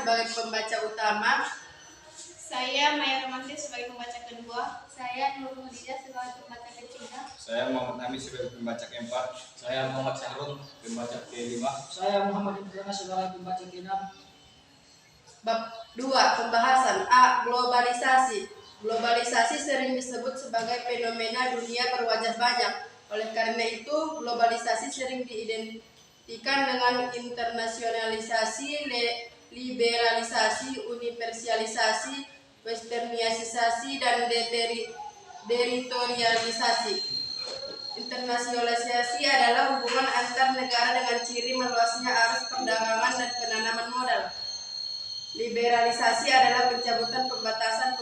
sebagai pembaca utama. Saya Maya Romanti sebagai pembaca kedua. Saya Nurul Khadijah sebagai pembaca ketiga. Saya Muhammad Nami sebagai pembaca keempat. Saya Muhammad Syahrul, pembaca kelima. Saya Muhammad Ibrahim sebagai pembaca keenam. Bab 2. Pembahasan. A. Globalisasi. Globalisasi sering disebut sebagai fenomena dunia berwajah banyak. Oleh karena itu, globalisasi sering diidentikan dengan internasionalisasi, liberalisasi, universalisasi, westernisasi, dan deteritorialisasi. Internasionalisasi adalah hubungan antar negara dengan ciri meluasnya arus perdagangan dan penanaman modal. Liberalisasi adalah pencabutan pembatasan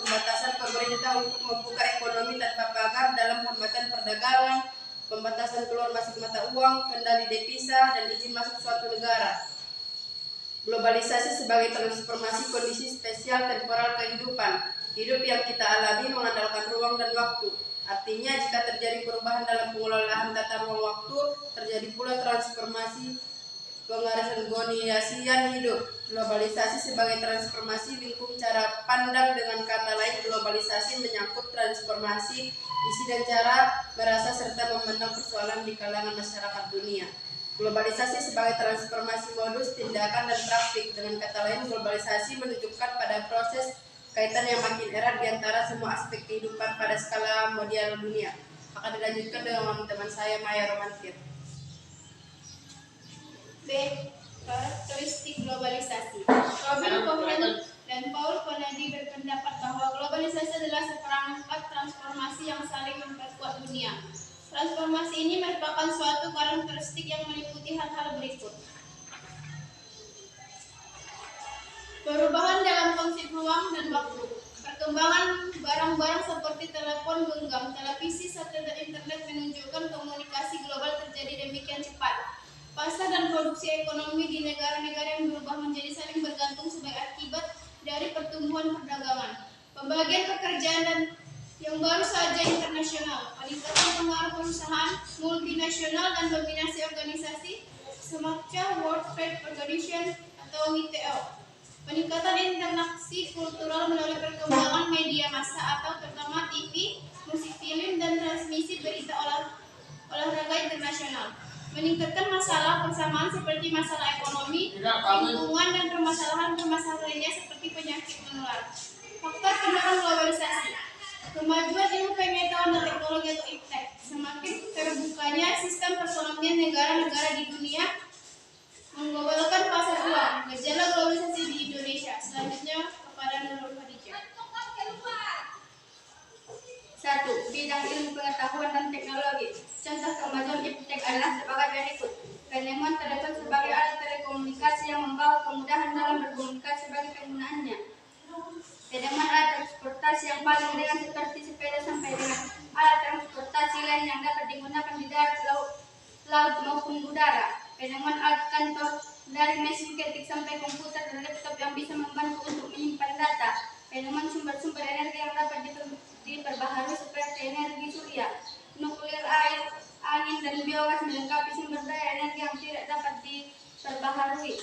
pemerintah untuk membuka ekonomi tanpa pagar dalam hambatan perdagangan, pembatasan keluar masuk mata uang, kendali devisa, dan izin masuk suatu negara. Globalisasi sebagai transformasi kondisi spesial temporal kehidupan. Hidup yang kita alami mengandalkan ruang dan waktu. Artinya jika terjadi perubahan dalam pengelolaan tata ruang waktu, terjadi pula transformasi pengharmoniasian hidup. Globalisasi sebagai transformasi lingkup cara pandang. Dengan kata lain, globalisasi menyangkut transformasi isi dan cara merasa serta memandang persoalan di kalangan masyarakat dunia. Globalisasi sebagai transformasi modus, tindakan, dan praktik. Dengan kata lain, globalisasi menunjukkan pada proses kaitan yang makin erat di antara semua aspek kehidupan pada skala mondial dunia. Akan dilanjutkan dengan teman saya Maya Romanti. B. Karakteristik globalisasi. Robin Cohen dan Paul Konady berpendapat bahwa globalisasi adalah seperangkat transformasi yang saling memperkuat dunia. Transformasi ini merupakan suatu karakteristik yang meliputi hal-hal berikut. Perubahan dalam konsep ruang dan waktu. Perkembangan barang-barang seperti telepon genggam, televisi, satelit, internet menunjukkan komunikasi global terjadi demikian cepat. Pasar dan produksi ekonomi di negara-negara yang berubah menjadi saling bergantung sebagai akibat dari pertumbuhan perdagangan. Pembagian pekerjaan dan yang baru saja internasional, peningkatan pengaruh perusahaan multinasional dan dominasi organisasi semacam World Trade Organization atau WTO. Peningkatan interaksi kultural melalui perkembangan media massa atau terutama TV, musik, film, dan transmisi berita olahraga internasional. Meningkatkan masalah persamaan seperti masalah ekonomi, lingkungan, dan permasalahan lainnya seperti penyakit menular. Faktor pendorong globalisasi. Kemajuan ilmu pengetahuan dan teknologi atau iptek. Semakin terbukanya sistem perekonomian negara-negara di dunia mengglobalkan pasar uang. Gejala globalisasi di Indonesia. Selanjutnya kepada Nurul Khadijah. 1. Bidang ilmu pengetahuan dan teknologi. Contoh kemajuan iptek adalah sebagai berikut. Penemuan telepon sebagai alat telekomunikasi yang membawa kemudahan dalam berkomunikasi bagi penggunaannya. Penemuan alat transportasi yang paling ringan seperti sepeda sampai dengan alat transportasi lain yang dapat digunakan di darat, laut maupun udara. Penemuan alat kantor dari mesin ketik sampai komputer dan laptop yang bisa membantu untuk menyimpan data. Penemuan sumber-sumber energi yang dapat diperbaharui seperti energi surya, nuklir, air, angin, dan biogas melengkapi sumber daya energi yang tidak dapat diperbaharui.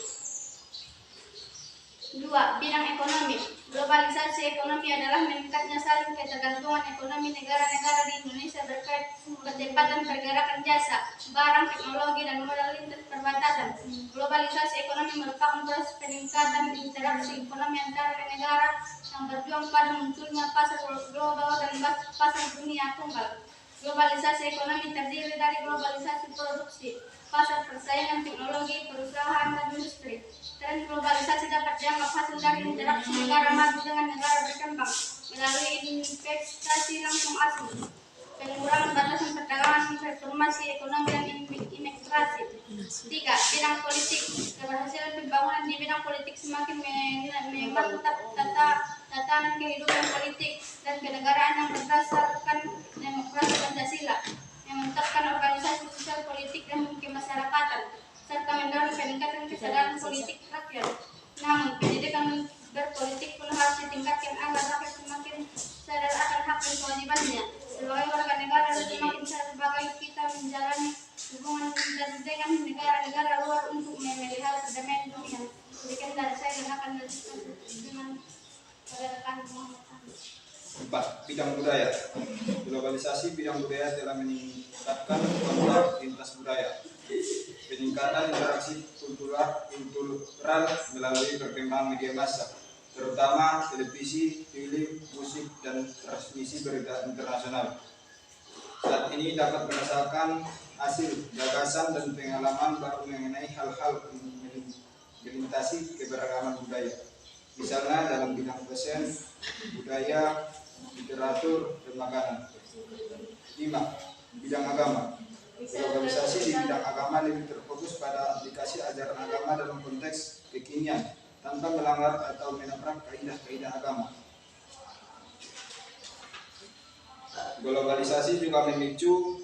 2. Bidang ekonomi. Globalisasi ekonomi adalah meningkatnya saling ketergantungan ekonomi negara-negara di Indonesia berkait kecepatan pergerakan jasa, barang, teknologi, dan modal lintas perbatasan. Globalisasi ekonomi merupakan proses peningkatan interaksi ekonomi antara negara yang berjuang pada munculnya pasar global dan pasar dunia tunggal. Globalisasi ekonomi terdiri dari globalisasi produksi, pasar persaingan, teknologi, perusahaan, dan industri. Tren globalisasi dapat dianggap hasil dari interaksi negara maju dengan negara berkembang melalui investasi langsung asing, pengurangan batasan perdagangan, reformasi ekonomi, dan imigrasi. 3. Bidang politik. Keberhasilan pembangunan di bidang politik semakin memantap tatanan kehidupan politik dan kenegaraan yang berdasarkan demokrasi Pancasila, memantapkan organisasi sosial politik dan kemasyarakatan, serta mendorong peningkatan kesadaran politik rakyat. Namun, pendidikan berpolitik pun harus ditingkatkan agar rakyat semakin sadar akan hak dan kewajibannya sebagai warga negara dan semakin sadar sebagai kita menjalani hubungan dengan negara-negara luar untuk memelihara perdamaian dunia. 5. Sekian dari saya dan akan melanjutkan dengan rekan Muhammad Ahmad. 4. Bidang budaya. Globalisasi bidang budaya telah meningkatkan kontak lintas budaya, peningkatan interaksi kultural melalui perkembangan media massa, terutama televisi, film, musik, dan transmisi berita internasional. Saat ini dapat merasakan hasil gagasan dan pengalaman baru mengenai hal-hal melintasi keberagaman budaya, misalnya dalam bidang fashion, budaya, literatur, dan makanan. 5. Bidang agama. Globalisasi di bidang agama lebih terfokus pada aplikasi ajaran agama dalam konteks kekinian tanpa melanggar atau menabrak kaidah-kaidah agama. Globalisasi juga memicu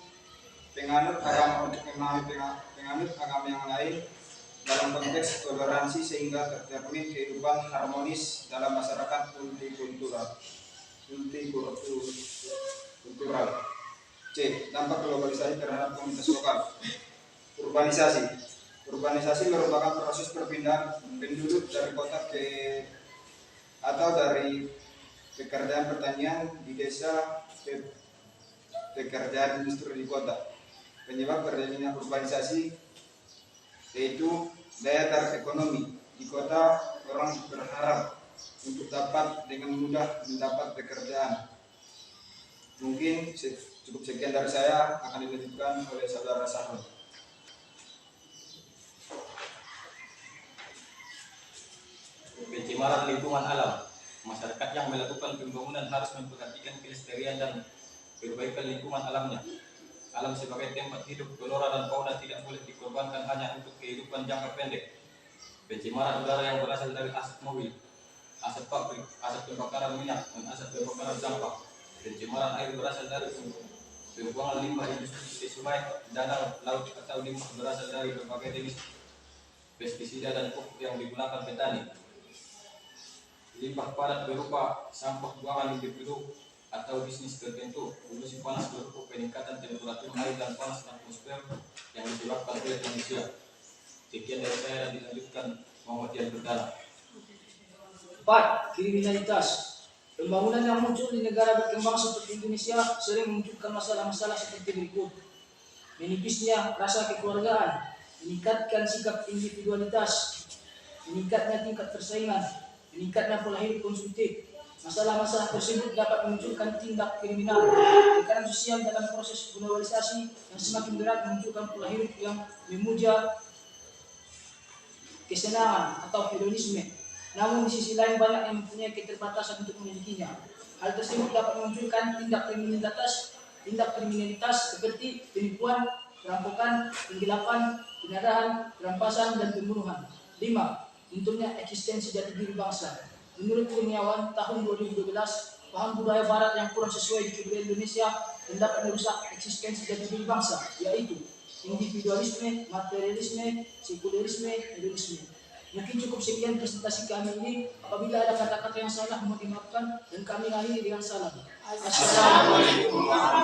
penganut agama untuk memahami penganut agama yang lain dalam konteks toleransi sehingga tercermin kehidupan harmonis dalam masyarakat multikultural. C. Dampak globalisasi terhadap komunitas lokal. Urbanisasi merupakan proses perpindahan penduduk dari kota atau dari pekerjaan pertanian di desa ke pekerjaan industri di kota. Penyebab terjadinya urbanisasi yaitu daya tarik ekonomi. Di kota orang berharap untuk dapat dengan mudah mendapat pekerjaan. Mungkin cukup sekian dari saya, akan dilanjutkan oleh saudara Sahrul. Pencemaran lingkungan alam. Masyarakat yang melakukan pembangunan harus memperhatikan kelestarian dan perbaikan lingkungan alamnya. Alam sebagai tempat hidup flora dan fauna tidak boleh dikorbankan hanya untuk kehidupan jangka pendek. Pencemaran udara yang berasal dari asap mobil, asap pabrik, asap pembakaran minyak, dan asap pembakaran sampah. Pencemaran air berasal dari pembuangan limbah industri di sungai, danau, laut, atau limbah berasal dari berbagai jenis pestisida dan pupuk yang digunakan petani. Limbah padat berupa sampah buangan individu atau bisnis tertentu, polusi panas berupa peningkatan temperatur air dan panas atmosfer yang disebabkan oleh manusia. Sekian dari saya dan dilanjutkan Muhammad Yan Berdana. 4. Kriminalitas. Pembangunan yang muncul di negara berkembang seperti Indonesia sering memunculkan masalah-masalah seperti berikut. Menipisnya rasa kekeluargaan, meningkatkan sikap individualitas, meningkatnya tingkat persaingan, meningkatnya pola hidup konsumtif. Masalah-masalah tersebut dapat memunculkan tindak kriminal. Tekanan sosial dalam proses globalisasi yang semakin berat memunculkan pola hidup yang memuja kesenangan atau hedonisme. Namun di sisi lain banyak yang mempunyai keterbatasan untuk memilikinya. Hal tersebut dapat memunculkan tindak kriminalitas seperti penipuan, perampokan, penggelapan, penadahan, perampasan, dan pembunuhan. 5. Munculnya eksistensi jati diri bangsa. Menurut ilmuwan tahun 2012, paham budaya barat yang kurang sesuai di kebudayaan Indonesia dan dapat merusak eksistensi jati diri bangsa, yaitu individualisme, materialisme, sekulerisme, hedonisme. Mungkin cukup sekian presentasi kami ini. Apabila ada kata-kata yang salah mohon dimaafkan dan kami akhiri dengan salam. Assalamualaikum warahmatullahi wabarakatuh.